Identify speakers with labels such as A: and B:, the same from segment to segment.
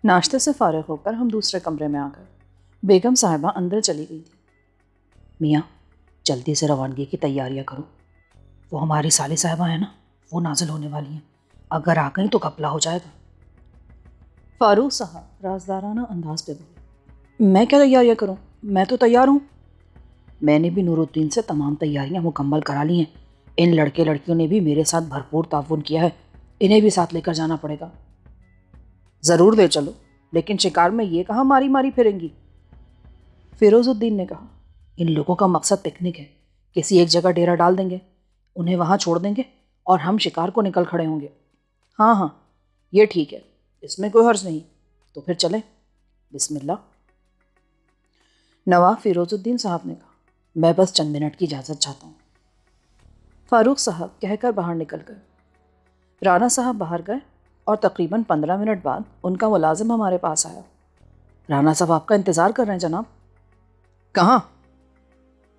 A: ناشتے سے فارغ ہو کر ہم دوسرے کمرے میں آ گئے۔ بیگم صاحبہ اندر چلی گئی تھی۔ میاں جلدی سے روانگی کی تیاریاں کرو، وہ ہماری سالی صاحبہ ہیں نا، وہ نازل ہونے والی ہیں، اگر آ گئیں تو گھپلا ہو جائے گا۔ فاروق صاحب رازدارانہ انداز پہ بولے، میں کیا تیاریاں کروں، میں تو تیار ہوں۔ میں نے بھی نور الدین سے تمام تیاریاں مکمل کرا لی ہیں، ان لڑکے لڑکیوں نے بھی میرے ساتھ بھرپور تعاون کیا ہے، انہیں بھی ساتھ لے کر جانا پڑے گا۔ ضرور دے چلو، لیکن شکار میں یہ کہاں ماری ماری پھریں گی؟ فیروز الدین نے کہا، ان لوگوں کا مقصد پکنک ہے، کسی ایک جگہ ڈیرا ڈال دیں گے، انہیں وہاں چھوڑ دیں گے اور ہم شکار کو نکل کھڑے ہوں گے۔ ہاں ہاں یہ ٹھیک ہے، اس میں کوئی حرج نہیں، تو پھر چلیں، بسم اللہ۔ نواب فیروز الدین صاحب نے کہا، میں بس چند منٹ کی اجازت چاہتا ہوں۔ فاروق صاحب کہہ کر باہر نکل گئے۔ رانا صاحب باہر گئے اور تقریباً 15 منٹ بعد ان کا ملازم ہمارے پاس آیا۔ رانا صاحب آپ کا انتظار کر رہے ہیں جناب۔ کہاں؟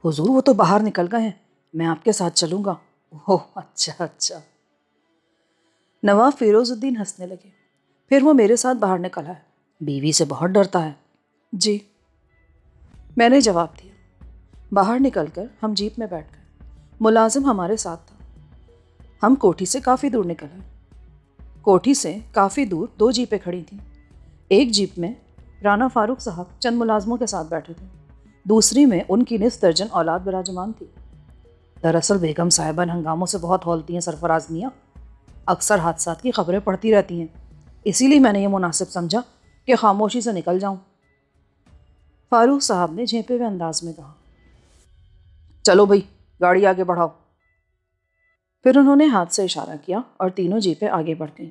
A: حضور وہ تو باہر نکل گئے ہیں، میں آپ کے ساتھ چلوں گا۔ اوہ اچھا اچھا۔ نواب فیروز الدین ہنسنے لگے، پھر وہ میرے ساتھ باہر نکل آئے۔ بیوی سے بہت ڈرتا ہے؟ جی، میں نے جواب دیا۔ باہر نکل کر ہم جیپ میں بیٹھ گئے، ملازم ہمارے ساتھ تھا۔ ہم کوٹھی سے کافی دور نکل آئے۔ کوٹھی سے کافی دور 2 جیپیں کھڑی تھیں۔ ایک جیپ میں رانا فاروق صاحب چند ملازموں کے ساتھ بیٹھے تھے، دوسری میں ان کی نصف درجن اولاد براجمان تھی۔ دراصل بیگم صاحبان ہنگاموں سے بہت ہولتی ہیں سرفراز میاں، اکثر حادثات کی خبریں پڑھتی رہتی ہیں، اسی لیے میں نے یہ مناسب سمجھا کہ خاموشی سے نکل جاؤں۔ فاروق صاحب نے جھینپے ہوئے انداز میں کہا، چلو بھئی گاڑی آگے بڑھاؤ۔ پھر انہوں نے ہاتھ سے اشارہ کیا اور تینوں جیپیں آگے بڑھ گئیں۔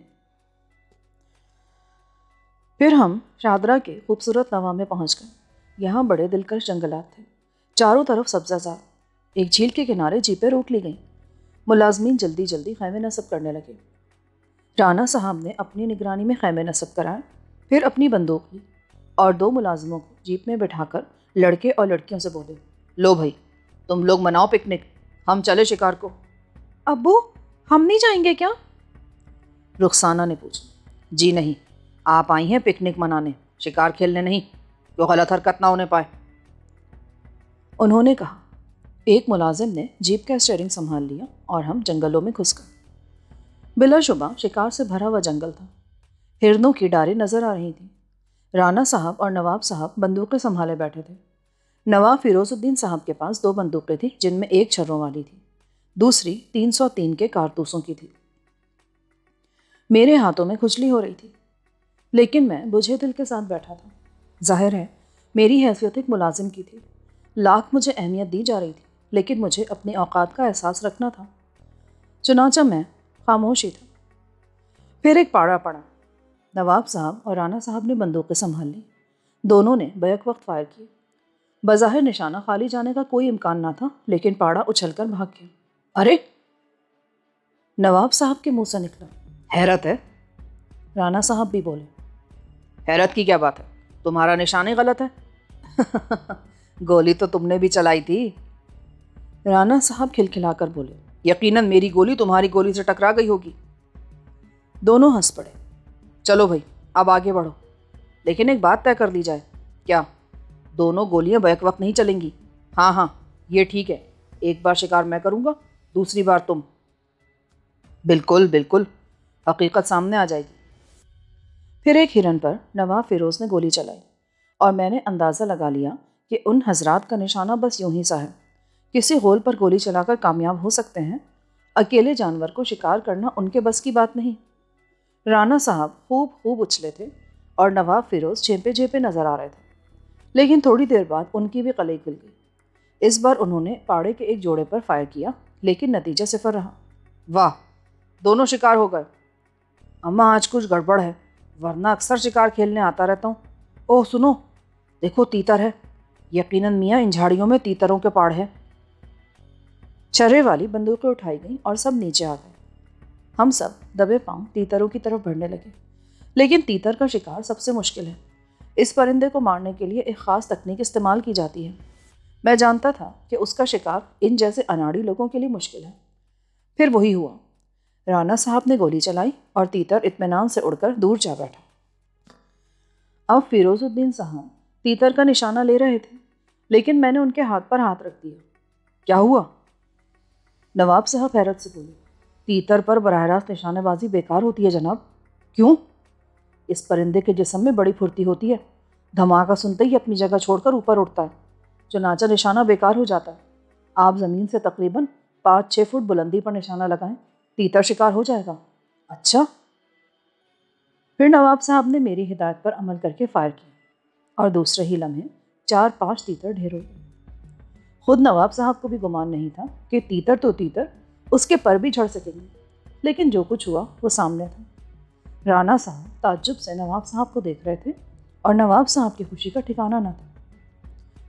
A: پھر ہم شاہدرہ کے خوبصورت نواح میں پہنچ گئے۔ یہاں بڑے دلکش جنگلات تھے، چاروں طرف سبزہ زار۔ ایک جھیل کے کنارے جیپیں روک لی گئیں۔ ملازمین جلدی جلدی خیمے نصب کرنے لگے۔ رانا صاحب نے اپنی نگرانی میں خیمے نصب کرائے، پھر اپنی بندوق لی اور 2 ملازموں کو جیپ میں بٹھا کر لڑکے اور لڑکیوں سے بولے، لو بھائی تم لوگ مناؤ پکنک، ہم چلے شکار کو۔ ابو ہم نہیں جائیں گے کیا؟ رخسانہ نے پوچھا۔ جی نہیں، آپ آئی ہیں پکنک منانے، شکار کھیلنے نہیں، تو غلط حرکت نہ ہونے پائے۔ انہوں نے کہا۔ ایک ملازم نے جیپ کا اسٹیئرنگ سنبھال لیا اور ہم جنگلوں میں گھس گئے۔ بلا شبہ شکار سے بھرا ہوا جنگل تھا، ہرنوں کی ڈاریں نظر آ رہی تھیں۔ رانا صاحب اور نواب صاحب بندوقیں سنبھالے بیٹھے تھے۔ نواب فیروز الدین صاحب کے پاس 2 بندوقیں تھیں، جن میں ایک چھروں والی تھی، دوسری 303 کے کارتوسوں کی تھی۔ میرے ہاتھوں میں کھجلی ہو رہی تھی، لیکن میں بجھے دل کے ساتھ بیٹھا تھا۔ ظاہر ہے میری حیثیت ایک ملازم کی تھی، لاکھ مجھے اہمیت دی جا رہی تھی، لیکن مجھے اپنے اوقات کا احساس رکھنا تھا۔ چنانچہ میں خاموش ہی تھا۔ پھر ایک پاڑا پڑا۔ نواب صاحب اور رانا صاحب نے بندوقیں سنبھال لی، دونوں نے بیک وقت فائر کیے۔ بظاہر نشانہ خالی جانے کا کوئی امکان نہ تھا، لیکن پاڑا اچھل کر بھاگ گیا۔ ارے! نواب صاحب کے منہ سے نکلا۔ حیرت ہے؟ رانا صاحب بھی بولے۔ حیرت کی کیا بات ہے، تمہارا نشانہ غلط ہے۔ گولی تو تم نے بھی چلائی تھی۔ رانا صاحب کھلکھلا کر بولے، یقیناً میری گولی تمہاری گولی سے ٹکرا گئی ہوگی۔ دونوں ہنس پڑے۔ چلو بھائی اب آگے بڑھو، لیکن ایک بات طے کر لی جائے۔ کیا؟ دونوں گولیاں بیک وقت نہیں چلیں گی۔ ہاں ہاں یہ ٹھیک ہے، ایک بار شکار میں کروں گا، دوسری بار تم۔ بالکل بالکل، حقیقت سامنے آ جائے گی۔ پھر ایک ہرن پر نواب فیروز نے گولی چلائی اور میں نے اندازہ لگا لیا کہ ان حضرات کا نشانہ بس یوں ہی سا ہے، کسی غول پر گولی چلا کر کامیاب ہو سکتے ہیں، اکیلے جانور کو شکار کرنا ان کے بس کی بات نہیں۔ رانا صاحب خوب اچھلے تھے اور نواب فیروز جھیپے جھیپے نظر آ رہے تھے، لیکن تھوڑی دیر بعد ان کی بھی قلعی کھل گئی۔ اس بار انہوں نے پاڑے کے ایک جوڑے پر فائر کیا، لیکن نتیجہ صفر رہا۔ واہ، دونوں شکار ہو گئے۔ اماں آج کچھ گڑبڑ ہے، ورنہ اکثر شکار کھیلنے آتا رہتا ہوں۔ اوہ سنو، دیکھو تیتر ہے، یقیناً میاں ان جھاڑیوں میں تیتروں کے پاڑ ہے۔ چھرے والی بندوقیں اٹھائی گئیں اور سب نیچے آ گئے۔ ہم سب دبے پاؤں تیتروں کی طرف بڑھنے لگے، لیکن تیتر کا شکار سب سے مشکل ہے۔ اس پرندے کو مارنے کے لیے ایک خاص تکنیک استعمال کی جاتی ہے۔ میں جانتا تھا کہ اس کا شکار ان جیسے اناڑی لوگوں کے لیے مشکل ہے۔ پھر وہی ہوا، رانا صاحب نے گولی چلائی اور تیتر اطمینان سے اڑ کر دور جا بیٹھا۔ اب فیروز الدین صاحب تیتر کا نشانہ لے رہے تھے، لیکن میں نے ان کے ہاتھ پر ہاتھ رکھ دیا۔ کیا ہوا؟ نواب صاحب حیرت سے بولے۔ تیتر پر براہ راست نشانہ بازی بیکار ہوتی ہے جناب۔ کیوں؟ اس پرندے کے جسم میں بڑی پھرتی ہوتی ہے، دھماکہ سنتے ہی اپنی جگہ چھوڑ کر اوپر اٹھتا ہے، چنانچہ نشانہ بیکار ہو جاتا ہے۔ آپ زمین سے تقریباً 5-6 فٹ بلندی پر نشانہ لگائیں، تیتر شکار ہو جائے گا۔ اچھا۔ پھر نواب صاحب نے میری ہدایت پر عمل کر کے فائر کیا اور دوسرے ہی لمحے 4-5 تیتر ڈھیر ہو گئے۔ خود نواب صاحب کو بھی گمان نہیں تھا کہ تیتر تو تیتر اس کے پر بھی جھڑ سکیں گے، لیکن جو کچھ ہوا وہ سامنے تھا۔ رانا صاحب تعجب سے نواب صاحب کو دیکھ رہے تھے اور نواب صاحب کی خوشی کا ٹھکانہ نہ تھا۔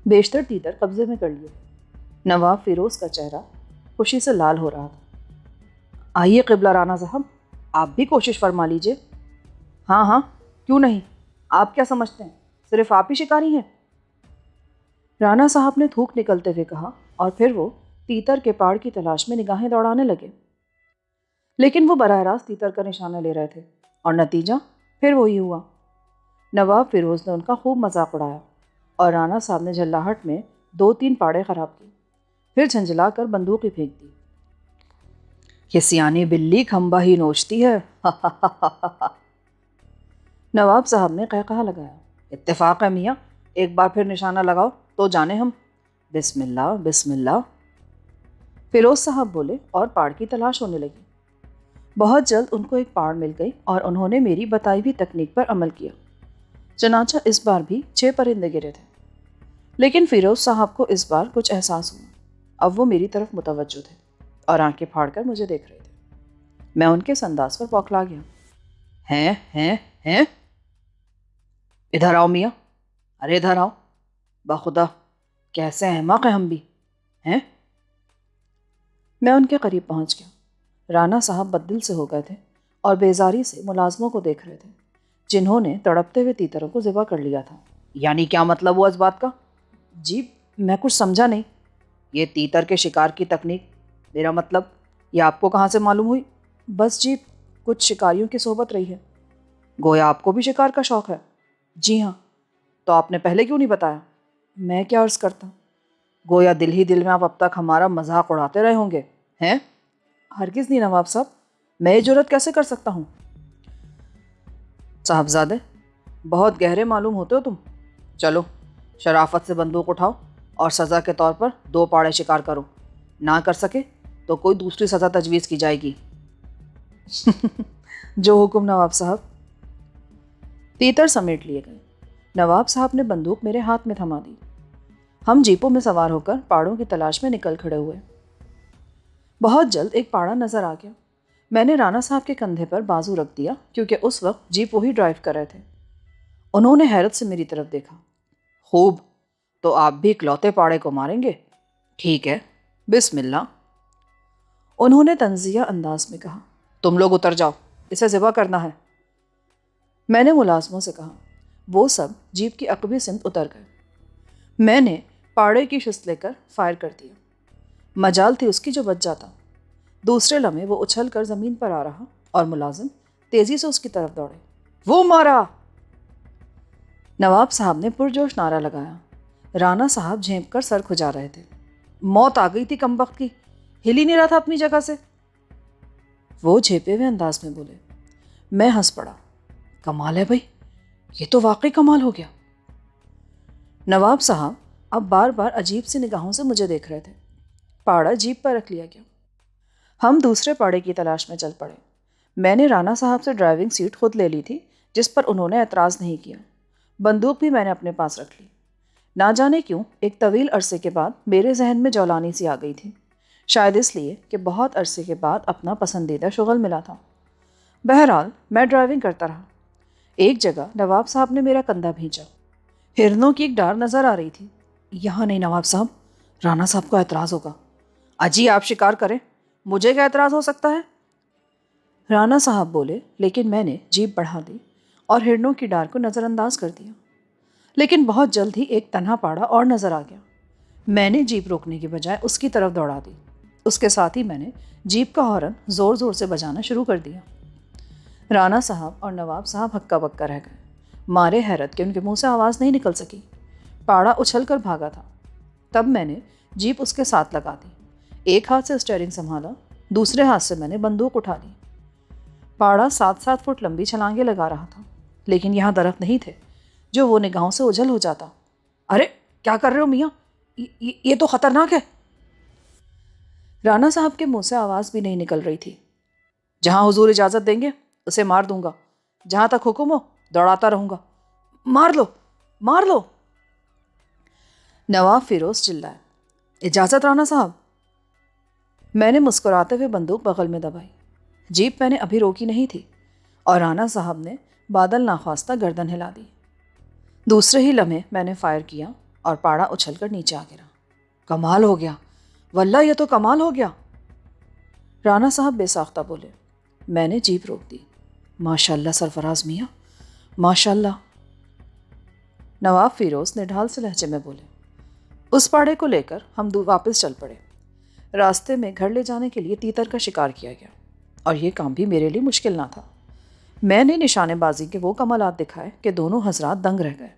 A: بیشتر تیتر قبضے میں کر لیے۔ نواب فیروز کا چہرہ خوشی سے لال ہو رہا تھا۔ آئیے قبلہ رانا صاحب، آپ بھی کوشش فرما لیجئے۔ ہاں ہاں، کیوں نہیں، آپ کیا سمجھتے ہیں صرف آپ ہی شکاری ہیں؟ رانا صاحب نے تھوک نکلتے ہوئے کہا، اور پھر وہ تیتر کے پاڑ کی تلاش میں نگاہیں دوڑانے لگے۔ لیکن وہ براہ راست تیتر کا نشانہ لے رہے تھے اور نتیجہ پھر وہی ہوا۔ نواب فیروز نے ان کا خوب مذاق اڑایا اور رانا صاحب نے جھلاہٹ میں 2-3 پاڑے خراب کیے، پھر جھنجھلا کر بندوق ہی پھینک دی۔ یہ سیانی بلی کھمبا ہی نوچتی ہے۔ نواب صاحب نے قہقہہ لگایا۔ اتفاق ہے میاں، ایک بار پھر نشانہ لگاؤ تو جانے ہم۔ بسم اللہ بسم اللہ، فیروز صاحب بولے اور پاڑ کی تلاش ہونے لگی۔ بہت جلد ان کو ایک پاڑ مل گئی اور انہوں نے میری بتائی ہوئی تکنیک پر عمل کیا، چنانچہ اس بار بھی 6 پرندے گرے تھے۔ لیکن فیروز صاحب کو اس بار کچھ احساس ہوا۔ اب وہ میری طرف متوجہ تھے اور آنکھیں پھاڑ کر مجھے دیکھ رہے تھے۔ میں ان کے اس انداز پر بوکھلا گیا۔ ہیں ادھر آؤ میاں، ارے ادھر آؤ، بخدا کیسے احمق ہیں ہم بھی ہیں۔ میں ان کے قریب پہنچ گیا۔ رانا صاحب بددل سے ہو گئے تھے اور بیزاری سے ملازموں کو دیکھ رہے تھے جنہوں نے تڑپتے ہوئے تیتروں کو ذبح کر لیا تھا۔ یعنی کیا مطلب ہوا اس بات کا؟ جی میں کچھ سمجھا نہیں۔ یہ تیتر کے شکار کی تکنیک، میرا مطلب یہ آپ کو کہاں سے معلوم ہوئی؟ بس جی کچھ شکاریوں کی صحبت رہی ہے۔ گویا آپ کو بھی شکار کا شوق ہے؟ جی ہاں۔ تو آپ نے پہلے کیوں نہیں بتایا؟ میں کیا عرض کرتا، گویا دل ہی دل میں آپ اب تک ہمارا مذاق اڑاتے رہے ہوں گے ہیں؟ ہرگز نہیں نواب صاحب، میں یہ جرات کیسے کر سکتا ہوں؟ صاحبزادے بہت گہرے معلوم ہوتے ہو تم۔ چلو شرافت سے بندوق اٹھاؤ اور سزا کے طور پر 2 پاڑے شکار کرو، نہ کر سکے تو کوئی دوسری سزا تجویز کی جائے گی۔ جو حکم نواب صاحب۔ تیتر سمیٹ لیے گئے۔ نواب صاحب نے بندوق میرے ہاتھ میں تھما دی۔ ہم جیپوں میں سوار ہو کر پاڑوں کی تلاش میں نکل کھڑے ہوئے۔ بہت جلد ایک پاڑا نظر آ گیا۔ میں نے رانا صاحب کے کندھے پر بازو رکھ دیا کیونکہ اس وقت جیپ وہی ڈرائیو کر رہے تھے۔ انہوں نے حیرت سے میری طرف دیکھا۔ خوب، تو آپ بھی اکلوتے پاڑے کو ماریں گے؟ ٹھیک ہے، بسم اللہ۔ انہوں نے طنزیہ انداز میں کہا۔ تم لوگ اتر جاؤ، اسے ذبح کرنا ہے۔ میں نے ملازموں سے کہا۔ وہ سب جیپ کی عقبی سمت اتر گئے۔ میں نے پاڑے کی شست لے کر فائر کر دیا۔ مجال تھی اس کی جو بچ جاتا۔ دوسرے لمحے وہ اچھل کر زمین پر آ رہا اور ملازم تیزی سے اس کی طرف دوڑے۔ وہ مارا! نواب صاحب نے پرجوش نعرہ لگایا۔ رانا صاحب جھینپ کر سر کھجا رہے تھے۔ موت آ گئی تھی کمبخت کی، ہل ہی نہیں رہا تھا اپنی جگہ سے۔ وہ جھیپے ہوئے انداز میں بولے۔ میں ہنس پڑا۔ کمال ہے بھائی، یہ تو واقعی کمال ہو گیا۔ نواب صاحب اب بار بار عجیب سی نگاہوں سے مجھے دیکھ رہے تھے۔ پاڑا جیپ پر رکھ لیا گیا۔ ہم دوسرے پاڑے کی تلاش میں چل پڑے۔ میں نے رانا صاحب سے ڈرائیونگ سیٹ خود لے لی تھی، جس پر انہوں نے اعتراض نہیں کیا۔ بندوق بھی میں نے اپنے پاس رکھ لی۔ نہ جانے کیوں ایک طویل عرصے کے بعد میرے ذہن میں جولانی سی آ گئی تھی، شاید اس لیے کہ بہت عرصے کے بعد اپنا پسندیدہ شغل ملا تھا۔ بہرحال میں ڈرائیونگ کرتا رہا۔ ایک جگہ نواب صاحب نے میرا کندھا بھینچا۔ ہرنوں کی ایک ڈار نظر آ رہی تھی۔ یہاں نہیں نواب صاحب، رانا صاحب کو اعتراض ہوگا۔ اجی آپ شکار کریں، مجھے کیا اعتراض ہو سکتا ہے؟ رانا صاحب بولے، لیکن میں نے جیپ بڑھا دی اور ہرنوں کی ڈار کو نظر انداز کر دیا۔ لیکن بہت جلد ہی ایک تنہا پاڑا اور نظر آ گیا۔ میں نے جیپ روکنے کے بجائے اس کی طرف دوڑا دی۔ اس کے ساتھ ہی میں نے جیپ کا ہارن زور زور سے بجانا شروع کر دیا۔ رانا صاحب اور نواب صاحب ہکا بکا رہ گئے۔ مارے حیرت کے ان کے منہ سے آواز نہیں نکل سکی۔ پاڑا اچھل کر بھاگا تھا۔ تب میں نے جیپ اس کے ساتھ لگا دی، ایک ہاتھ سے اسٹیئرنگ سنبھالا، دوسرے ہاتھ سے میں نے بندوق اٹھا لی۔ پاڑا 7-7 فٹ لمبی چھلانگیں لگا رہا تھا، لیکن یہاں درخت نہیں تھے جو وہ نگاہوں سے اوجھل ہو جاتا۔ ارے کیا کر رہے ہو میاں، یہ تو خطرناک ہے۔ رانا صاحب کے منہ سے آواز بھی نہیں نکل رہی تھی۔ جہاں حضور اجازت دیں گے اسے مار دوں گا، جہاں تک حکم ہو دوڑاتا رہوں گا۔ مار لو مار لو۔ نواب فیروز چلائے۔ اجازت رانا صاحب؟ میں نے مسکراتے ہوئے بندوق بغل میں دبائی۔ جیپ میں نے ابھی روکی نہیں تھی اور رانا صاحب نے بادل ناخواستہ گردن ہلا دی۔ دوسرے ہی لمحے میں نے فائر کیا اور پاڑا اچھل کر نیچے آ گرا۔ کمال ہو گیا، واللہ یہ تو کمال ہو گیا، رانا صاحب بے ساختہ بولے۔ میں نے جیپ روک دی۔ ماشاءاللہ سرفراز میاں، ماشاءاللہ، نواب فیروز نے ڈھال سے لہجے میں بولے۔ اس پاڑے کو لے کر ہم واپس چل پڑے۔ راستے میں گھر لے جانے کے لیے تیتر کا شکار کیا گیا اور یہ کام بھی میرے لیے مشکل نہ تھا۔ میں نے نشانے بازی کے وہ کمالات دکھائے کہ دونوں حضرات دنگ رہ گئے۔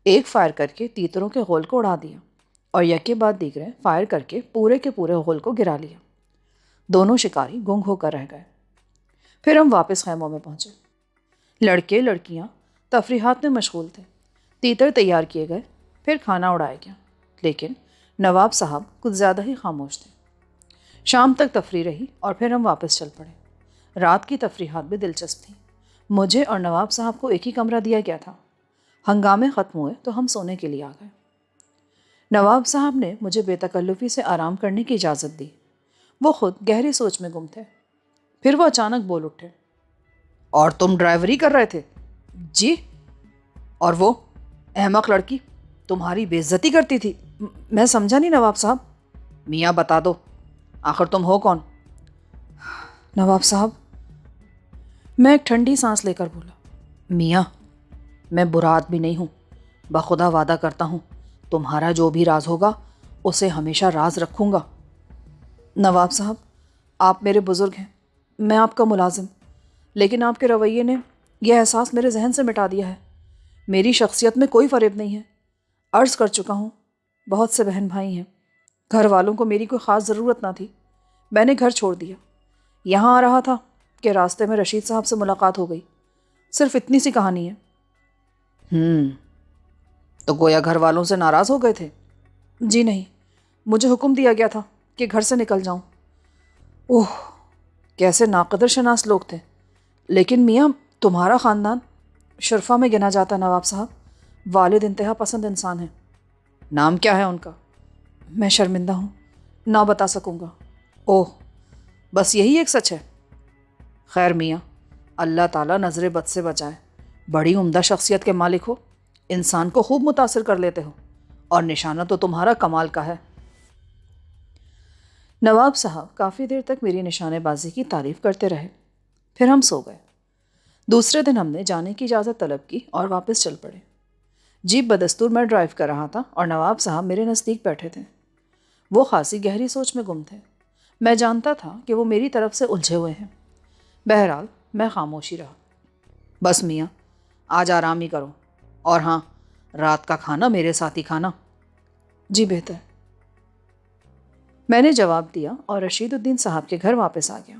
A: ایک فائر کر کے تیتروں کے غول کو اڑا دیا اور یکے بعد دیگرے فائر کر کے پورے غول کو گرا لیا۔ دونوں شکاری گنگ ہو کر رہ گئے۔ پھر ہم واپس خیموں میں پہنچے۔ لڑکے لڑکیاں تفریحات میں مشغول تھے۔ تیتر تیار کیے گئے، پھر کھانا اڑایا گیا، لیکن نواب صاحب کچھ زیادہ ہی خاموش تھے۔ شام تک تفریح رہی اور پھر ہم واپس چل پڑے۔ رات کی تفریحات بھی دلچسپ تھیں۔ مجھے اور نواب صاحب کو ایک ہی کمرہ دیا گیا تھا۔ ہنگامے ختم ہوئے تو ہم سونے کے لیے آ گئے۔ نواب صاحب نے مجھے بے تکلفی سے آرام کرنے کی اجازت دی۔ وہ خود گہری سوچ میں گم تھے۔ پھر وہ اچانک بول اٹھے۔ اور تم ڈرائیوری کر رہے تھے؟ جی۔ اور وہ احمق لڑکی تمہاری بے عزتی کرتی تھی؟ میں سمجھا نہیں نواب صاحب۔ میاں بتا دو، آخر تم ہو کون؟ نواب صاحب، میں ایک ٹھنڈی سانس لے کر بولا، میاں میں برا آدمی نہیں ہوں، بخدا وعدہ کرتا ہوں تمہارا جو بھی راز ہوگا اسے ہمیشہ راز رکھوں گا۔ نواب صاحب، آپ میرے بزرگ ہیں، میں آپ کا ملازم، لیکن آپ کے رویے نے یہ احساس میرے ذہن سے مٹا دیا ہے۔ میری شخصیت میں کوئی فریب نہیں ہے۔ عرض کر چکا ہوں، بہت سے بہن بھائی ہیں، گھر والوں کو میری کوئی خاص ضرورت نہ تھی، میں نے گھر چھوڑ دیا۔ یہاں آ رہا تھا کہ راستے میں رشید صاحب سے ملاقات ہو گئی، صرف اتنی سی کہانی ہے۔ تو گویا گھر والوں سے ناراض ہو گئے تھے؟ جی نہیں، مجھے حکم دیا گیا تھا کہ گھر سے نکل جاؤں۔ اوہ، کیسے ناقدر شناس لوگ تھے۔ لیکن میاں تمہارا خاندان شرفا میں گنا جاتا ہے نواب صاحب، والد انتہا پسند انسان ہیں۔ نام کیا ہے ان کا؟ میں شرمندہ ہوں، نہ بتا سکوں گا۔ اوہ، بس یہی ایک سچ ہے؟ خیر میاں، اللہ تعالیٰ نظر بد سے بچائے۔ بڑی عمدہ شخصیت کے مالک ہو، انسان کو خوب متاثر کر لیتے ہو، اور نشانہ تو تمہارا کمال کا ہے۔ نواب صاحب کافی دیر تک میری نشانے بازی کی تعریف کرتے رہے، پھر ہم سو گئے۔ دوسرے دن ہم نے جانے کی اجازت طلب کی اور واپس چل پڑے۔ جیپ بدستور میں ڈرائیو کر رہا تھا اور نواب صاحب میرے نزدیک بیٹھے تھے۔ وہ خاصی گہری سوچ میں گم تھے۔ میں جانتا تھا کہ وہ میری طرف سے الجھے ہوئے ہیں۔ بہرحال میں خاموشی رہا۔ بس میاں، آج آرام ہی کرو، اور ہاں، رات کا کھانا میرے ساتھ ہی کھانا۔ جی بہتر، میں نے جواب دیا اور رشید الدین صاحب کے گھر واپس آ گیا۔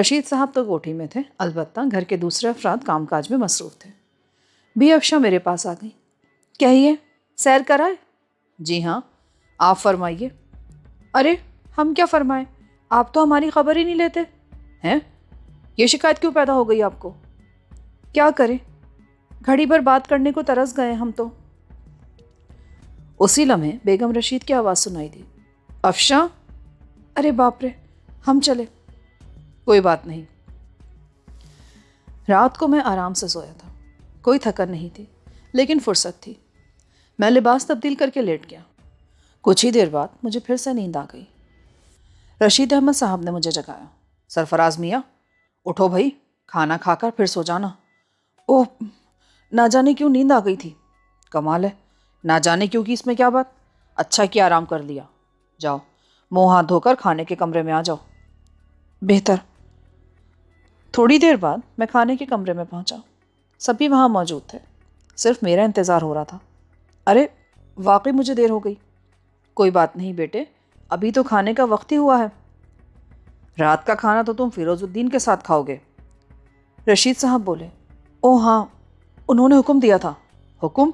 A: رشید صاحب تو کوٹھی میں تھے، البتہ گھر کے دوسرے افراد کام کاج میں مصروف تھے۔ بی افشاں میرے پاس آ گئی۔ کہیے، سیر کرائے؟ جی ہاں، آپ فرمائیے۔ ارے ہم کیا فرمائیں، آپ تو ہماری خبر ہی نہیں لیتے ہیں۔ یہ شکایت کیوں پیدا ہو گئی آپ کو؟ کیا کریں، گھڑی بھر بات کرنے کو ترس گئے ہم تو۔ اسی لمحے بیگم رشید کی آواز سنائی دی۔ افشاں؟ ارے باپ رے، ہم چلے۔ کوئی بات نہیں۔ رات کو میں آرام سے سویا تھا، کوئی تھکن نہیں تھی، لیکن فرصت تھی۔ میں لباس تبدیل کر کے لیٹ گیا۔ کچھ ہی دیر بعد مجھے پھر سے نیند آ گئی۔ رشید احمد صاحب نے مجھے جگایا۔ سرفراز میاں، اٹھو بھائی، کھانا کھا کر پھر سو جانا۔ اوہ، نہ جانے کیوں نیند آ گئی تھی۔ کمال ہے، نہ جانے کیوں کی اس میں کیا بات؟ اچھا کیا آرام کر لیا۔ جاؤ، منہ ہاتھ دھو کر کھانے کے کمرے میں آ جاؤ۔ بہتر۔ تھوڑی دیر بعد میں کھانے کے کمرے میں پہنچا۔ سبھی وہاں موجود تھے۔ صرف میرا انتظار ہو رہا تھا۔ ارے واقعی مجھے دیر ہو گئی۔ کوئی بات نہیں بیٹے، ابھی تو کھانے کا وقت ہی ہوا ہے۔ رات کا کھانا تو تم فیروز الدین کے ساتھ کھاؤ گے، رشید صاحب بولے۔ او ہاں، انہوں نے حکم دیا تھا۔ حکم؟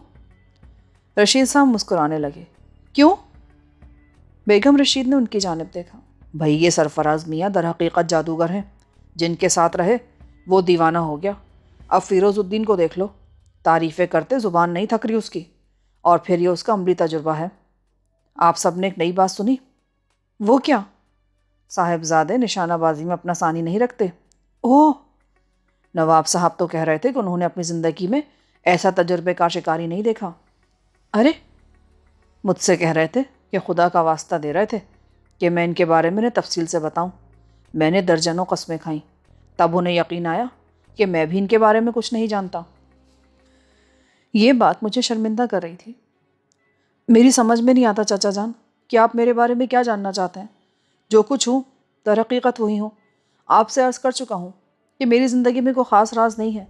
A: رشید صاحب مسکرانے لگے۔ کیوں؟ بیگم رشید نے ان کی جانب دیکھا۔ بھئی یہ سرفراز میاں در حقیقت جادوگر ہیں، جن کے ساتھ رہے وہ دیوانہ ہو گیا۔ اب فیروز الدین کو دیکھ لو، تعریفیں کرتے زبان نہیں تھک رہی اس کی، اور پھر یہ اس کا عملی تجربہ ہے۔ آپ سب نے ایک نئی بات سنی؟ وہ کیا؟ صاحبزادے نشانہ بازی میں اپنا ثانی نہیں رکھتے۔ اوہ! نواب صاحب تو کہہ رہے تھے کہ انہوں نے اپنی زندگی میں ایسا تجربے کار شکاری نہیں دیکھا۔ ارے مجھ سے کہہ رہے تھے کہ خدا کا واسطہ دے رہے تھے کہ میں ان کے بارے میں تفصیل سے بتاؤں۔ میں نے درجنوں قسمیں کھائیں، تب انہیں یقین آیا کہ میں بھی ان کے بارے میں کچھ نہیں جانتا۔ یہ بات مجھے شرمندہ کر رہی تھی۔ میری سمجھ میں نہیں آتا چچا جان کہ آپ میرے بارے میں کیا جاننا چاہتے ہیں۔ جو کچھ ہوں در حقیقت وہی ہوں۔ آپ سے عرض کر چکا ہوں کہ میری زندگی میں کوئی خاص راز نہیں ہے۔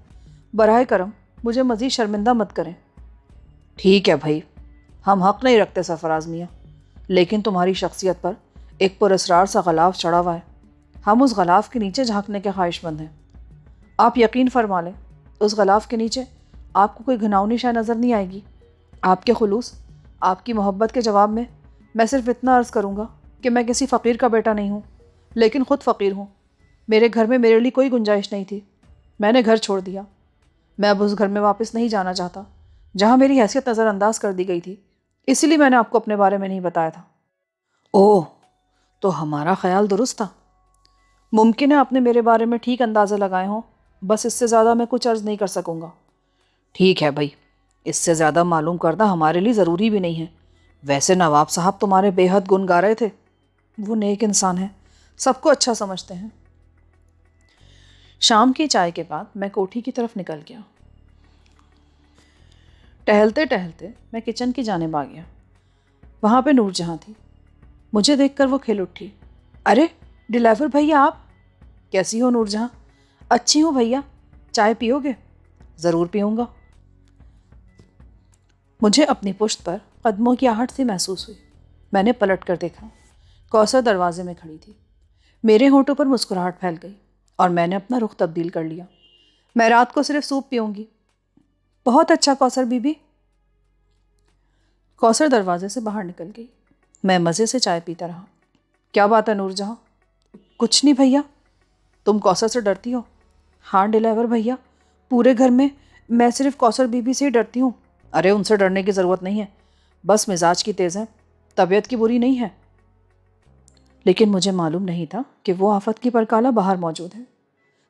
A: براہ کرم مجھے مزید شرمندہ مت کریں۔ ٹھیک ہے بھائی، ہم حق نہیں رکھتے سرفراز میاں، لیکن تمہاری شخصیت پر ایک پراسرار سا غلاف چڑھا ہوا ہے۔ ہم اس غلاف کے نیچے جھانکنے کے خواہش مند ہیں۔ آپ یقین فرما لیں، اس غلاف کے نیچے آپ کو کوئی گھناؤنی شے نظر نہیں آئے گی۔ آپ کے خلوص، آپ کی محبت کے جواب میں صرف اتنا عرض کروں گا کہ میں کسی فقیر کا بیٹا نہیں ہوں، لیکن خود فقیر ہوں۔ میرے گھر میں میرے لیے کوئی گنجائش نہیں تھی، میں نے گھر چھوڑ دیا۔ میں اب اس گھر میں واپس نہیں جانا چاہتا جہاں میری حیثیت نظر انداز کر دی گئی تھی، اسی لیے میں نے آپ کو اپنے بارے میں نہیں بتایا تھا۔ اوہ، تو ہمارا خیال درست تھا۔ ممکن ہے آپ نے میرے بارے میں ٹھیک اندازے لگائے ہوں، بس اس سے زیادہ میں کچھ عرض نہیں کر سکوں گا۔ ٹھیک ہے بھائی، اس سے زیادہ معلوم کرنا ہمارے لیے ضروری بھی نہیں ہے۔ ویسے نواب صاحب تمہارے بے حد گن گا رہے تھے۔ وہ نیک انسان ہیں، سب کو اچھا سمجھتے ہیں۔ شام کی چائے کے بعد میں کوٹھی کی طرف نکل گیا۔ ٹہلتے ٹہلتے میں کچن کی جانب آ گیا۔ وہاں پہ نور جہاں تھی۔ مجھے دیکھ کر وہ کھل اٹھی۔ ارے ڈیلیور بھیا آپ! کیسی ہو نور جہاں؟ اچھی ہوں بھیا، چائے پیو گے؟ ضرور پیوں گا۔ مجھے اپنی پشت پر قدموں کی آہٹ سی محسوس ہوئی۔ میں نے پلٹ کر دیکھا، کوثر دروازے میں کھڑی تھی۔ میرے ہونٹوں پر مسکراہٹ پھیل گئی اور میں نے اپنا رخ تبدیل کر لیا۔ میں رات کو صرف سوپ پیوں گی۔ بہت اچھا کوثر بی بی۔ کوثر دروازے سے باہر نکل گئی۔ میں مزے سے چائے پیتا رہا۔ کیا بات ہے نور جہاں؟ کچھ نہیں بھیا۔ تم کوثر سے ڈرتی ہو؟ ہاں ڈیلیور بھیا، پورے گھر میں صرف کوثر بی بی سے ہی ڈرتی ہوں۔ ارے ان سے ڈرنے کی ضرورت نہیں ہے، بس مزاج کی تیز ہے، طبیعت کی بری نہیں ہے۔ لیکن مجھے معلوم نہیں تھا کہ وہ آفت کی پرکالہ باہر موجود ہے۔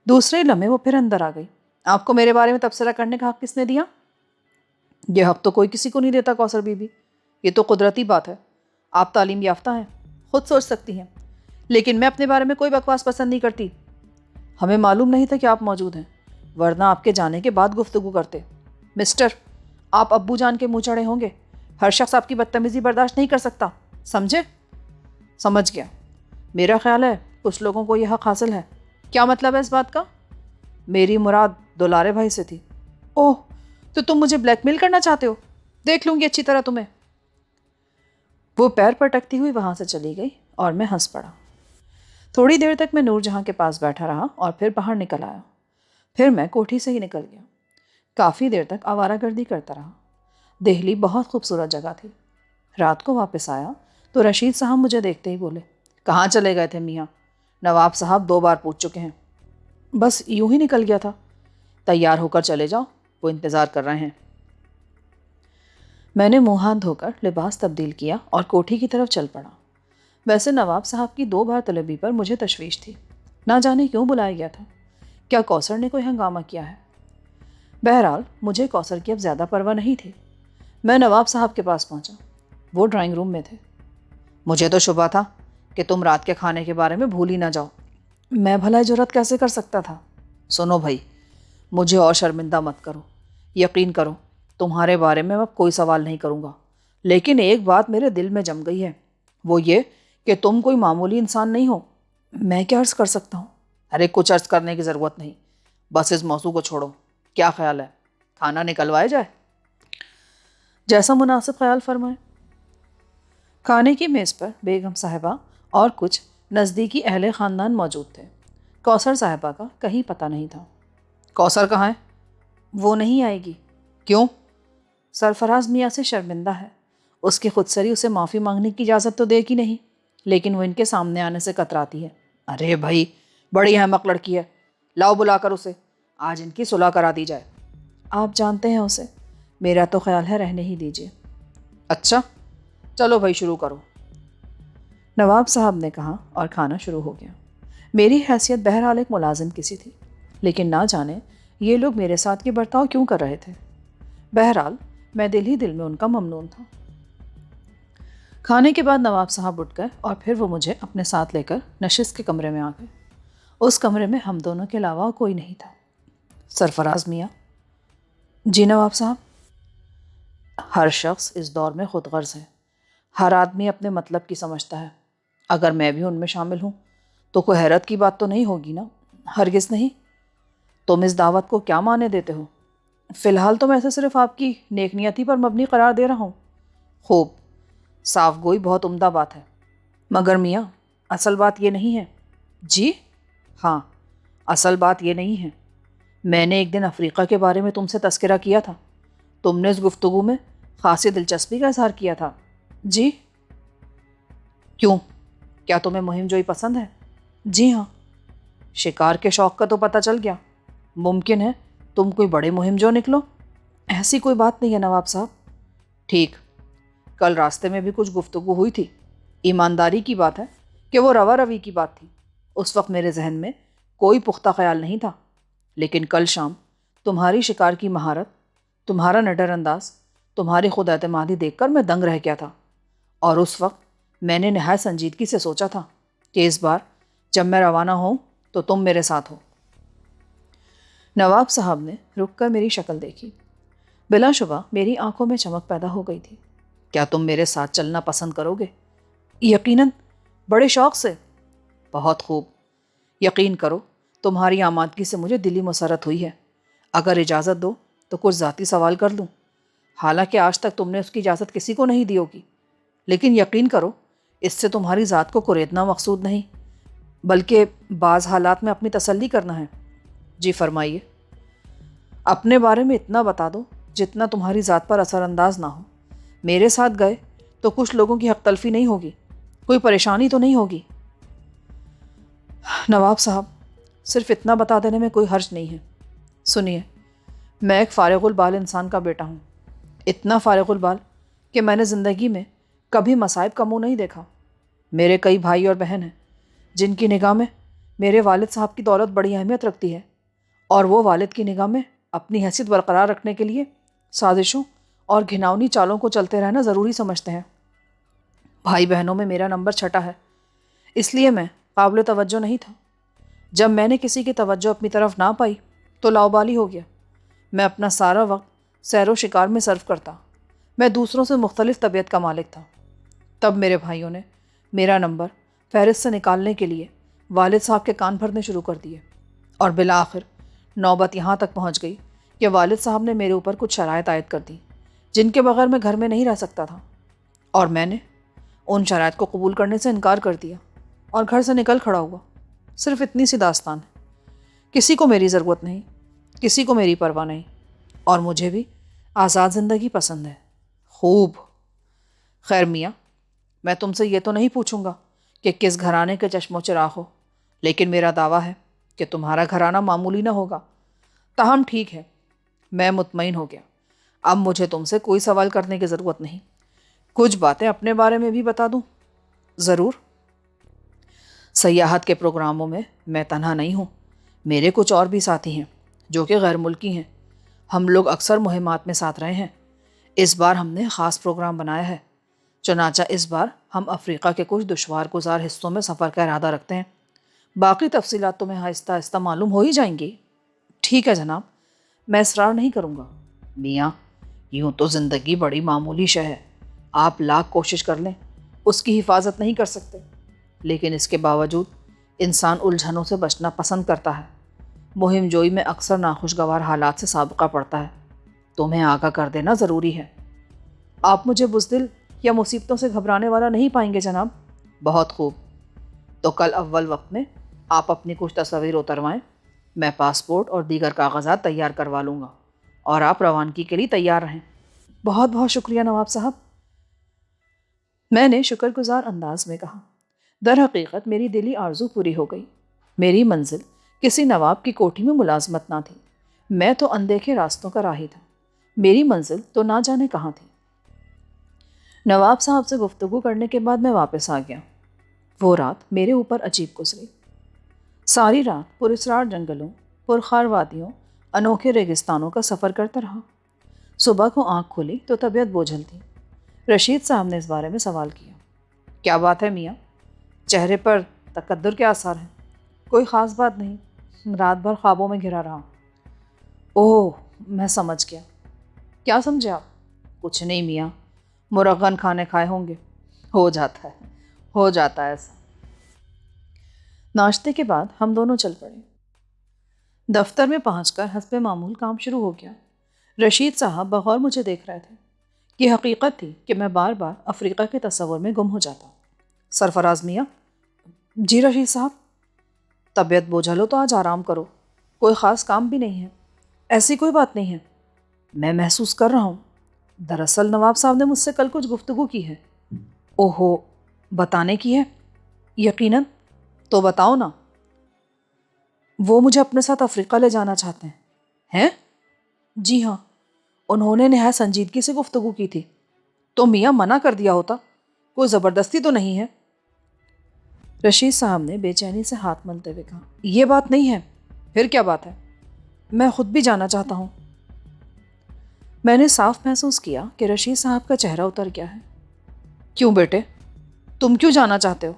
A: دوسرے لمحے وہ پھر اندر آ گئی۔ آپ کو میرے بارے میں تبصرہ کرنے کا حق کس نے دیا؟ یہ حق تو کوئی کسی کو نہیں دیتا کوثر بی بی، یہ تو قدرتی بات ہے۔ آپ تعلیم یافتہ ہیں، خود سوچ سکتی ہیں، لیکن میں اپنے بارے میں کوئی بکواس پسند نہیں کرتی۔ ہمیں معلوم نہیں تھا کہ آپ موجود ہیں، ورنہ آپ کے جانے کے بعد گفتگو کرتے۔ مسٹر، آپ ابو جان کے منہ چڑھے ہوں گے۔ ہر شخص آپ کی بدتمیزی برداشت نہیں کر سکتا، سمجھے؟ سمجھ گیا۔ میرا خیال ہے کچھ لوگوں کو یہ حق حاصل ہے۔ کیا مطلب ہے اس بات کا؟ میری مراد دولارے بھائی سے تھی۔ اوہ، تو تم مجھے بلیک میل کرنا چاہتے ہو؟ دیکھ لوں گی اچھی طرح تمہیں۔ وہ پیر پٹکتی ہوئی وہاں سے چلی گئی اور میں ہنس پڑا۔ تھوڑی دیر تک میں نور جہاں کے پاس بیٹھا رہا اور پھر باہر نکل آیا۔ پھر میں کوٹھی سے ہی نکل گیا۔ کافی دیر تک آوارہ گردی کرتا رہا۔ دہلی بہت خوبصورت جگہ تھی۔ رات کو واپس آیا تو رشید صاحب مجھے دیکھتے ہی بولے، کہاں چلے گئے تھے میاں؟ نواب صاحب 2 بار پوچھ چکے ہیں۔ بس یوں ہی نکل گیا تھا۔ تیار ہو کر چلے جاؤ، وہ انتظار کر رہے ہیں۔ میں نے منہ ہاتھ دھو کر لباس تبدیل کیا اور کوٹھی کی طرف چل پڑا۔ ویسے نواب صاحب کی 2 بار طلبی پر مجھے تشویش تھی۔ نہ جانے کیوں بلایا گیا تھا؟ کیا کوثر نے کوئی ہنگامہ کیا ہے؟ بہرحال مجھے کوثر کی اب زیادہ پرواہ نہیں تھی۔ میں نواب صاحب کے پاس پہنچا۔ وہ ڈرائنگ روم میں تھے۔ مجھے تو شبہ تھا کہ تم رات کے کھانے کے بارے میں بھول ہی نہ جاؤ۔ میں بھلا جرات کیسے کر سکتا تھا؟ سنو بھائی، مجھے اور شرمندہ مت کرو۔ یقین کرو، تمہارے بارے میں اب کوئی سوال نہیں کروں گا، لیکن ایک بات میرے دل میں جم گئی ہے، وہ یہ کہ تم کوئی معمولی انسان نہیں ہو۔ میں کیا عرض کر سکتا ہوں؟ ارے کچھ عرض کرنے کی ضرورت نہیں، بس اس موضوع کو چھوڑو۔ کیا خیال ہے، کھانا نکلوایا جائے؟ جیسا مناسب خیال فرمائے۔ کھانے کی میز پر بیگم صاحبہ اور کچھ نزدیکی اہل خاندان موجود تھے۔ کوثر صاحبہ کا کہیں پتہ نہیں تھا۔ کوثر کہاں ہے؟ وہ نہیں آئے گی۔ کیوں؟ سرفراز میاں سے شرمندہ ہے۔ اس کی خودسری اسے معافی مانگنے کی اجازت تو دے گی نہیں، لیکن وہ ان کے سامنے آنے سے کتراتی ہے۔ ارے بھائی، بڑی احمق لڑکی ہے، لاؤ بلا کر اسے، آج ان کی صلح کرا دی جائے۔ آپ جانتے ہیں اسے، میرا تو خیال ہے رہنے ہی دیجیے۔ اچھا، چلو بھائی شروع کرو، نواب صاحب نے کہا اور کھانا شروع ہو گیا۔ میری حیثیت بہرحال ایک ملازم کسی تھی، لیکن نہ جانے یہ لوگ میرے ساتھ یہ برتاؤ کیوں کر رہے تھے۔ بہرحال میں دل ہی دل میں ان کا ممنون تھا۔ کھانے کے بعد نواب صاحب اٹھ گئے اور پھر وہ مجھے اپنے ساتھ لے کر نشست کے کمرے میں آ گئے۔ اس کمرے میں ہم دونوں کے علاوہ کوئی نہیں تھا۔ سرفراز میاں؟ جی نواب صاحب۔ ہر شخص اس دور میں خود غرض ہے، ہر آدمی اپنے مطلب کی سمجھتا ہے۔ اگر میں بھی ان میں شامل ہوں تو کوئی حیرت کی بات تو نہیں ہوگی نا؟ ہرگز نہیں۔ تم اس دعوت کو کیا معنی دیتے ہو؟ فی الحال تو میں اسے صرف آپ کی نیک نیتی پر مبنی قرار دے رہا ہوں۔ خوب، صاف گوئی بہت عمدہ بات ہے، مگر میاں اصل بات یہ نہیں ہے۔ جی ہاں، اصل بات یہ نہیں ہے۔ میں نے ایک دن افریقہ کے بارے میں تم سے تذکرہ کیا تھا، تم نے اس گفتگو میں خاصی دلچسپی کا اظہار کیا تھا۔ جی کیوں؟ کیا تمہیں مہم جوئی پسند ہے؟ جی ہاں۔ شکار کے شوق کا تو پتہ چل گیا، ممکن ہے تم کوئی بڑے مہم جو نکلو۔ ایسی کوئی بات نہیں ہے نواب صاحب۔ ٹھیک، کل راستے میں بھی کچھ گفتگو ہوئی تھی۔ ایمانداری کی بات ہے کہ وہ روا روی کی بات تھی۔ اس وقت میرے ذہن میں کوئی پختہ خیال نہیں تھا، لیکن کل شام تمہاری شکار کی مہارت، تمہارا نڈر انداز، تمہاری خود اعتمادی دیکھ کر میں دنگ رہ گیا تھا، اور اس وقت میں نے نہایت سنجیدگی سے سوچا تھا کہ اس بار جب میں روانہ ہوں تو تم میرے ساتھ ہو۔ نواب صاحب نے رک کر میری شکل دیکھی۔ بلا شبہ میری آنکھوں میں چمک پیدا ہو گئی تھی۔ کیا تم میرے ساتھ چلنا پسند کرو گے؟ یقیناً، بڑے شوق سے۔ بہت خوب، یقین کرو تمہاری آمادگی سے مجھے دلی مسرت ہوئی ہے۔ اگر اجازت دو تو کچھ ذاتی سوال کر لوں، حالانکہ آج تک تم نے اس کی اجازت کسی کو نہیں دی ہوگی، لیکن یقین کرو اس سے تمہاری ذات کو کریدنا مقصود نہیں، بلکہ بعض حالات میں اپنی تسلی کرنا ہے۔ جی فرمائیے۔ اپنے بارے میں اتنا بتا دو جتنا تمہاری ذات پر اثر انداز نہ ہو۔ میرے ساتھ گئے تو کچھ لوگوں کی حق تلفی نہیں ہوگی، کوئی پریشانی تو نہیں ہوگی؟ نواب صاحب، صرف اتنا بتا دینے میں کوئی حرج نہیں ہے۔ سنیے، میں ایک فارغ البال انسان کا بیٹا ہوں، اتنا فارغ البال کہ میں نے زندگی میں کبھی مصائب کا منہ نہیں دیکھا۔ میرے کئی بھائی اور بہن ہیں جن کی نگاہ میں میرے والد صاحب کی دولت بڑی اہمیت رکھتی ہے، اور وہ والد کی نگاہ میں اپنی حیثیت برقرار رکھنے کے لیے سازشوں اور گھناؤنی چالوں کو چلتے رہنا ضروری سمجھتے ہیں۔ بھائی بہنوں میں میرا نمبر چھٹا ہے، اس لیے میں قابل توجہ نہیں تھا۔ جب میں نے کسی کی توجہ اپنی طرف نہ پائی تو لاؤبالی ہو گیا۔ میں اپنا سارا وقت سیر و شکار میں صرف کرتا۔ میں دوسروں سے مختلف طبیعت کا مالک تھا۔ تب میرے بھائیوں نے میرا نمبر فہرست سے نکالنے کے لیے والد صاحب کے کان بھرنے شروع کر دیے، اور بالآخر نوبت یہاں تک پہنچ گئی کہ والد صاحب نے میرے اوپر کچھ شرائط عائد کر دی جن کے بغیر میں گھر میں نہیں رہ سکتا تھا، اور میں نے ان شرائط کو قبول کرنے سے انکار کر دیا اور گھر سے نکل کھڑا ہوا۔ صرف اتنی سی داستان ہے۔ کسی کو میری ضرورت نہیں، کسی کو میری پرواہ نہیں، اور مجھے بھی آزاد زندگی پسند ہے۔ خوب، خیر میاں، میں تم سے یہ تو نہیں پوچھوں گا کہ کس گھرانے کے چشم و چراغ ہو، لیکن میرا دعویٰ ہے کہ تمہارا گھرانہ معمولی نہ ہوگا۔ تاہم ٹھیک ہے، میں مطمئن ہو گیا۔ اب مجھے تم سے کوئی سوال کرنے کی ضرورت نہیں۔ کچھ باتیں اپنے بارے میں بھی بتا دوں؟ ضرور۔ سیاحت کے پروگراموں میں میں تنہا نہیں ہوں، میرے کچھ اور بھی ساتھی ہیں جو کہ غیر ملکی ہیں۔ ہم لوگ اکثر مہمات میں ساتھ رہے ہیں۔ اس بار ہم نے خاص پروگرام بنایا ہے، چنانچہ اس بار ہم افریقہ کے کچھ دشوار گزار حصوں میں سفر کا ارادہ رکھتے ہیں۔ باقی تفصیلات تمہیں آہستہ آہستہ معلوم ہو ہی جائیں گی۔ ٹھیک ہے جناب، میں اصرار نہیں کروں گا۔ میاں، یوں تو زندگی بڑی معمولی شے ہے، آپ لاکھ کوشش کر لیں اس کی حفاظت نہیں کر سکتے، لیکن اس کے باوجود انسان الجھنوں سے بچنا پسند کرتا ہے۔ مہم جوئی میں اکثر ناخوشگوار حالات سے سابقہ پڑتا ہے، تمہیں آگاہ کر دینا ضروری ہے۔ آپ مجھے بزدل یا مصیبتوں سے گھبرانے والا نہیں پائیں گے جناب۔ بہت خوب، تو کل اول وقت میں آپ اپنی کچھ تصاویر اتروائیں، میں پاسپورٹ اور دیگر کاغذات تیار کروا لوں گا اور آپ روانگی کے لیے تیار رہیں۔ بہت بہت شکریہ نواب صاحب، میں نے شکر گزار انداز میں کہا۔ در حقیقت میری دلی آرزو پوری ہو گئی۔ میری منزل کسی نواب کی کوٹھی میں ملازمت نہ تھی، میں تو اندیکھے راستوں کا راہی تھا، میری منزل تو نہ جانے کہاں تھی۔ نواب صاحب سے گفتگو کرنے کے بعد میں واپس آ گیا۔ وہ رات میرے اوپر عجیب گزری۔ ساری رات پراسرار جنگلوں، پرخار وادیوں، انوکھے ریگستانوں کا سفر کرتا رہا۔ صبح کو آنکھ کھلی تو طبیعت بوجھل تھی۔ رشید صاحب نے اس بارے میں سوال کیا۔ کیا بات ہے میاں؟ چہرے پر تقدر کے آثار ہیں۔ کوئی خاص بات نہیں، رات بھر خوابوں میں گھرا رہا۔ اوہ، میں سمجھ گیا۔ کیا سمجھے آپ؟ کچھ نہیں میاں، مرغن کھانے کھائے ہوں گے۔ ہو جاتا ہے ایسا۔ ناشتے کے بعد ہم دونوں چل پڑے۔ دفتر میں پہنچ کر حسب معمول کام شروع ہو گیا۔ رشید صاحب بغور مجھے دیکھ رہے تھے۔ یہ حقیقت تھی کہ میں بار بار افریقہ کے تصور میں گم ہو جاتا۔ سرفراز میاں؟ جی رشید صاحب؟ طبیعت بوجھل ہو تو آج آرام کرو، کوئی خاص کام بھی نہیں ہے۔ ایسی کوئی بات نہیں ہے، میں محسوس کر رہا ہوں۔ دراصل نواب صاحب نے مجھ سے کل کچھ گفتگو کی ہے۔ اوہو، بتانے کی ہے؟ یقیناً، تو بتاؤ نا۔ وہ مجھے اپنے ساتھ افریقہ لے جانا چاہتے ہیں۔ جی ہاں، انہوں نے نہایت سنجیدگی سے گفتگو کی تھی۔ تو میاں منع کر دیا ہوتا، کوئی زبردستی تو نہیں ہے؟ رشید صاحب نے بے چینی سے ہاتھ ملتے ہوئے کہا۔ یہ بات نہیں ہے۔ پھر کیا بات ہے؟ میں خود بھی جانا چاہتا ہوں۔ میں نے صاف محسوس کیا کہ رشید صاحب کا چہرہ اتر گیا ہے۔ کیوں بیٹے، تم کیوں جانا چاہتے ہو؟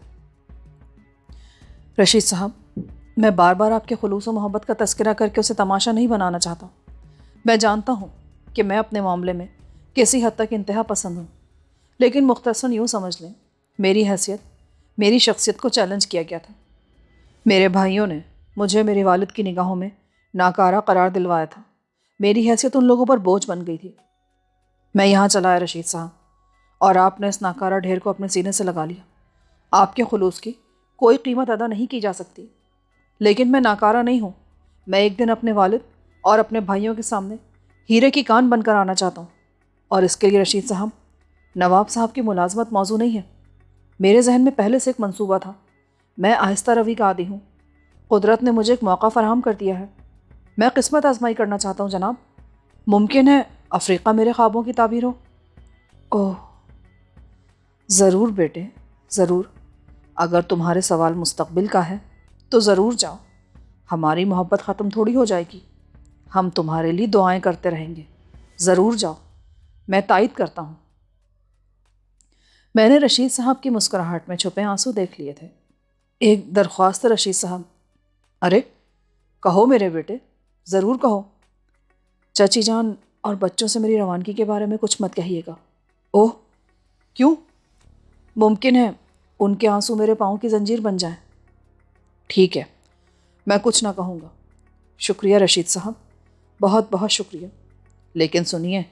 A: رشید صاحب، میں بار بار آپ کے خلوص و محبت کا تذکرہ کر کے اسے تماشا نہیں بنانا چاہتا۔ میں جانتا ہوں کہ میں اپنے معاملے میں کسی حد تک انتہا پسند ہوں، لیکن مختصراً یوں سمجھ لیں، میری حیثیت، میری شخصیت کو چیلنج کیا گیا تھا۔ میرے بھائیوں نے مجھے میرے والد کی نگاہوں میں ناکارہ قرار دلوایا تھا۔ میری حیثیت ان لوگوں پر بوجھ بن گئی تھی۔ میں یہاں چلا آیا رشید صاحب، اور آپ نے اس ناکارہ ڈھیر کو اپنے سینے سے لگا لیا۔ آپ کے خلوص کی کوئی قیمت ادا نہیں کی جا سکتی، لیکن میں ناکارہ نہیں ہوں۔ میں ایک دن اپنے والد اور اپنے بھائیوں کے سامنے ہیرے کی کان بن کر آنا چاہتا ہوں، اور اس کے لیے رشید صاحب، نواب صاحب کی ملازمت موضوع نہیں ہے۔ میرے ذہن میں پہلے سے ایک منصوبہ تھا۔ میں آہستہ روی کا عادی ہوں۔ قدرت نے مجھے ایک موقع فراہم کر دیا ہے۔ میں قسمت آزمائی کرنا چاہتا ہوں جناب۔ ممکن ہے افریقہ میرے خوابوں کی تعبیر ہو۔ اوہ، ضرور بیٹے، ضرور۔ اگر تمہارے سوال مستقبل کا ہے تو ضرور جاؤ۔ ہماری محبت ختم تھوڑی ہو جائے گی۔ ہم تمہارے لیے دعائیں کرتے رہیں گے۔ ضرور جاؤ، میں تائید کرتا ہوں۔ میں نے رشید صاحب کی مسکراہٹ میں چھپے آنسو دیکھ لیے تھے۔ ایک درخواست رشید صاحب۔ ارے کہو میرے بیٹے، ضرور کہو۔ چچی جان اور بچوں سے میری روانگی کے بارے میں کچھ مت کہیے گا۔ اوہ، کیوں؟ ممکن ہے ان کے آنسو میرے پاؤں کی زنجیر بن جائیں۔ ٹھیک ہے، میں کچھ نہ کہوں گا۔ شکریہ رشید صاحب، بہت بہت شکریہ۔ لیکن سنیے،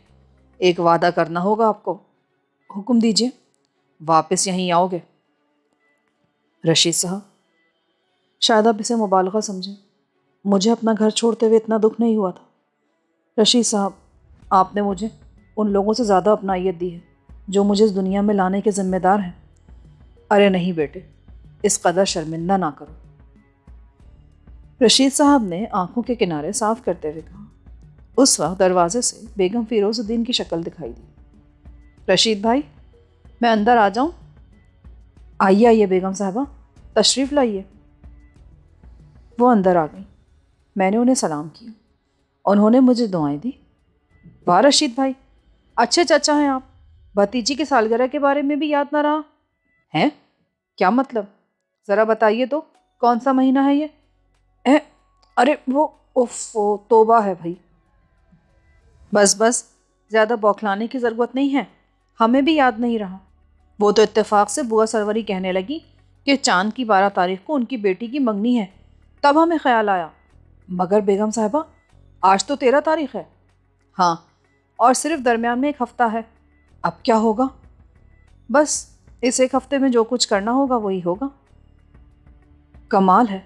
A: ایک وعدہ کرنا ہوگا آپ کو۔ حکم دیجیے۔ واپس یہیں آؤ گے؟ رشید صاحب، شاید آپ اسے مبالغہ سمجھیں، مجھے اپنا گھر چھوڑتے ہوئے اتنا دکھ نہیں ہوا تھا۔ رشید صاحب، آپ نے مجھے ان لوگوں سے زیادہ اپنائیت دی ہے جو مجھے اس دنیا میں لانے کے ذمہ دار ہیں۔ ارے نہیں بیٹے، اس قدر شرمندہ نہ کرو۔ رشید صاحب نے آنکھوں کے کنارے صاف کرتے ہوئے کہا۔ اس وقت دروازے سے بیگم فیروز الدین کی شکل دکھائی دی۔ رشید بھائی، میں اندر آ جاؤں؟ آئیے آئیے بیگم صاحبہ، تشریف لائیے۔ وہ اندر آ گئیں۔ میں نے انہیں سلام کیا۔ انہوں نے مجھے دعائیں دی۔ واہ رشید بھائی، اچھے چچا ہیں آپ۔ بھتیجی کی سالگرہ کے بارے میں بھی یاد نہ رہا؟ ہیں؟ کیا مطلب؟ ذرا بتائیے تو، کون سا مہینہ ہے یہ؟ ارے وہ توبہ ہے بھائی۔ بس بس، زیادہ بوکھلانے کی ضرورت نہیں ہے، ہمیں بھی یاد نہیں رہا۔ وہ تو اتفاق سے بوا سروری کہنے لگی کہ چاند کی 12 تاریخ کو ان کی بیٹی کی منگنی ہے، تب ہمیں خیال آیا۔ مگر بیگم صاحبہ، آج تو 13 تاریخ ہے۔ ہاں، اور صرف درمیان میں ایک ہفتہ ہے۔ اب کیا ہوگا؟ بس اس ایک ہفتے میں جو کچھ کرنا ہوگا وہی ہوگا۔ کمال ہے۔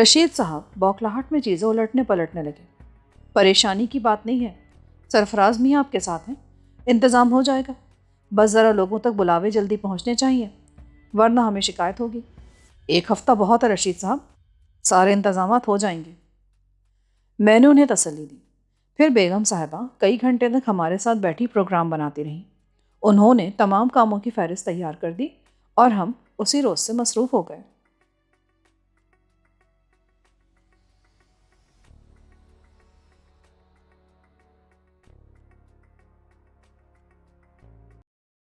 A: رشید صاحب بوکھلاہٹ میں چیزیں الٹنے پلٹنے لگے۔ پریشانی کی بات نہیں ہے، سرفراز میاں آپ کے ساتھ ہیں، انتظام ہو جائے گا، بس ذرا لوگوں تک بلاوے جلدی پہنچنے چاہیے ورنہ ہمیں شکایت ہوگی۔ ایک ہفتہ بہت ہے رشید صاحب، سارے انتظامات ہو جائیں گے۔ میں نے انہیں تسلی دی۔ پھر بیگم صاحبہ کئی گھنٹے تک ہمارے ساتھ بیٹھی پروگرام بناتی رہیں۔ انہوں نے تمام کاموں کی فہرست تیار کر دی اور ہم اسی روز سے مصروف ہو گئے۔